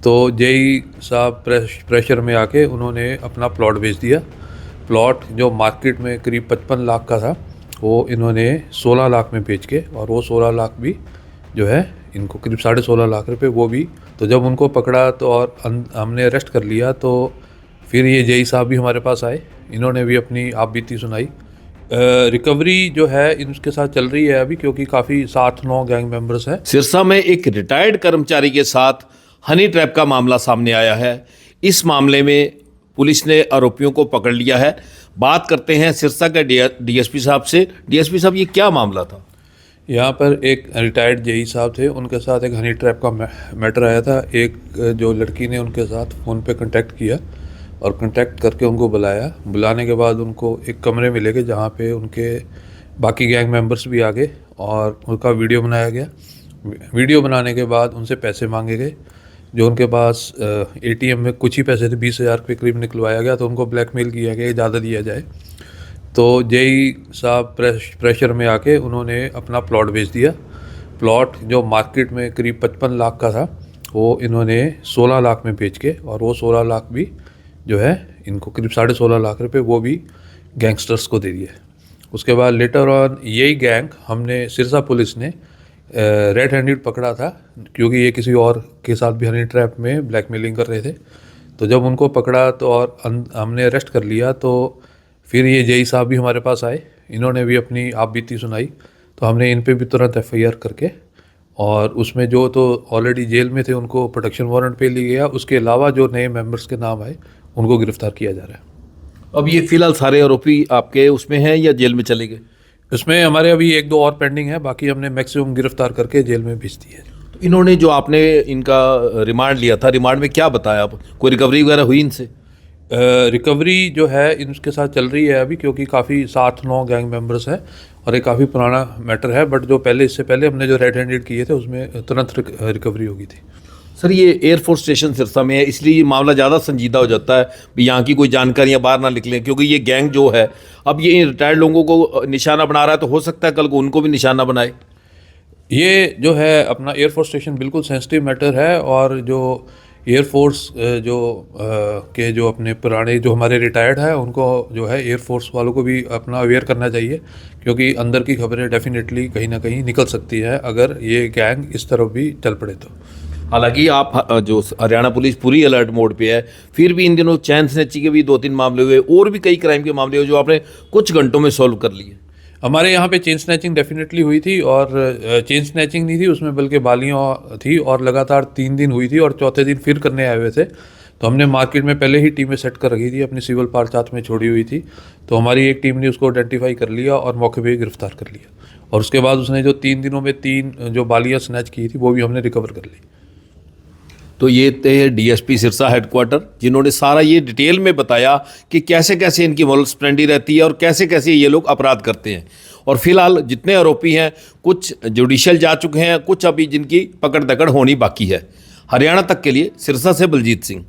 तो जेई साहब प्रेशर में आके उन्होंने अपना प्लॉट बेच दिया। प्लॉट जो मार्केट में करीब 55 लाख का था वो इन्होंने 16 लाख में बेच के, और वो 16 लाख भी जो है इनको करीब 16.5 लाख रुपए वो भी। तो जब उनको पकड़ा तो और हमने अरेस्ट कर लिया, तो फिर ये जेई साहब भी हमारे पास आए, इन्होंने भी अपनी आप बीती सुनाई। रिकवरी जो है इनके साथ चल रही है अभी, क्योंकि काफ़ी 7-9 गैंग मेंबर्स हैं। सिरसा में एक रिटायर्ड कर्मचारी के साथ हनी ट्रैप का मामला सामने आया है। इस मामले में पुलिस ने आरोपियों को पकड़ लिया है। बात करते हैं सिरसा के डीएसपी साहब से। डीएसपी साहब, ये क्या मामला था? यहाँ पर एक रिटायर्ड जेई साहब थे, उनके साथ एक हनी ट्रैप का मैटर आया था। एक जो लड़की ने उनके साथ फ़ोन पे कांटेक्ट किया और कांटेक्ट करके उनको बुलाया। बुलाने के बाद उनको एक कमरे में ले गए जहाँ पे उनके बाकी गैंग मेंबर्स भी आ गए और उनका वीडियो बनाया गया। वीडियो बनाने के बाद उनसे पैसे मांगे गए। जो उनके पास एटीएम में कुछ ही पैसे थे, 20,000 के करीब निकलवाया गया। तो उनको ब्लैकमेल किया गया ज़्यादा दिया जाए। तो जेई साहब प्रेशर में आके उन्होंने अपना प्लॉट बेच दिया। प्लॉट जो मार्केट में करीब 55 लाख का था वो इन्होंने 16 लाख में बेच के, और वो 16 लाख भी जो है इनको करीब 16.5 लाख रुपए वो भी गैंगस्टर्स को दे दिए। उसके बाद लेटर ऑन यही गैंग हमने सिरसा पुलिस ने रेड हैंडेड पकड़ा था, क्योंकि ये किसी और के साथ भी हनी ट्रैप में ब्लैकमेलिंग कर रहे थे। तो जब उनको पकड़ा तो और हमने अरेस्ट कर लिया, तो फिर ये जेई साहब भी हमारे पास आए, इन्होंने भी अपनी आप बीती सुनाई। तो हमने इन पे भी तुरंत एफआईआर करके, और उसमें जो तो ऑलरेडी जेल में थे उनको प्रोटेक्शन वारंट पे लिया गया। उसके अलावा जो नए मेंबर्स के नाम आए उनको गिरफ्तार किया जा रहा है। अब ये फिलहाल सारे आरोपी आपके उसमें हैं या जेल में चले गए? इसमें हमारे अभी 1-2 और पेंडिंग है, बाकी हमने मैक्सिमम गिरफ्तार करके जेल में भेज दी है। तो इन्होंने जो आपने इनका रिमांड लिया था, रिमांड में क्या बताया? आप कोई रिकवरी वगैरह हुई इनसे? रिकवरी जो है इनके साथ चल रही है अभी, क्योंकि काफ़ी 7-9 गैंग मेंबर्स हैं और ये काफ़ी पुराना मैटर है। बट जो पहले, इससे पहले हमने जो रेड हैंडेड किए थे उसमें तुरंत रिकवरी हो गई थी। सर, ये एयरफोर्स स्टेशन सिरसा में है, इसलिए ये मामला ज़्यादा संजीदा हो जाता है भी यहाँ की कोई जानकारियाँ बाहर ना निकलें, क्योंकि ये गैंग जो है अब ये रिटायर्ड लोगों को निशाना बना रहा है, तो हो सकता है कल को उनको भी निशाना बनाए। ये जो है अपना एयरफोर्स स्टेशन बिल्कुल सेंसिटिव मैटर है, और जो एयरफोर्स के जो अपने पुराने जो हमारे रिटायर्ड है उनको जो है एयरफोर्स वालों को भी अपना अवेयर करना चाहिए, क्योंकि अंदर की खबरें डेफिनेटली कहीं ना कहीं निकल सकती है अगर ये गैंग इस तरफ भी चल पड़े तो। हालांकि आप जो हरियाणा पुलिस पूरी अलर्ट मोड पे है, फिर भी इन दिनों चैन स्नैची के भी 2-3 मामले हुए, और भी कई क्राइम के मामले हुए जो आपने कुछ घंटों में सॉल्व कर लिए। हमारे यहाँ पे चेन स्नैचिंग डेफिनेटली हुई थी, और चेन स्नैचिंग नहीं थी उसमें, बल्कि बालियाँ थी, और लगातार 3 दिन हुई थी, और चौथे दिन फिर करने आए हुए थे। तो हमने मार्केट में पहले ही टीमें सेट कर रखी थी, अपनी सिविल पार्क साथ में छोड़ी हुई थी। तो हमारी एक टीम ने उसको आइडेंटिफाई कर लिया और मौके पे ही गिरफ्तार कर लिया, और उसके बाद उसने जो 3 दिनों में 3 जो बालियाँ स्नैच की थी वो भी हमने रिकवर कर ली। तो ये थे डीएसपी सिरसा हेडक्वार्टर, जिन्होंने सारा ये डिटेल में बताया कि कैसे कैसे इनकी मोरल स्प्लेंडी रहती है और कैसे कैसे ये लोग अपराध करते हैं। और फिलहाल जितने आरोपी हैं, कुछ जुडिशियल जा चुके हैं, कुछ अभी जिनकी पकड़ दकड़ होनी बाकी है। हरियाणा तक के लिए सिरसा से बलजीत सिंह।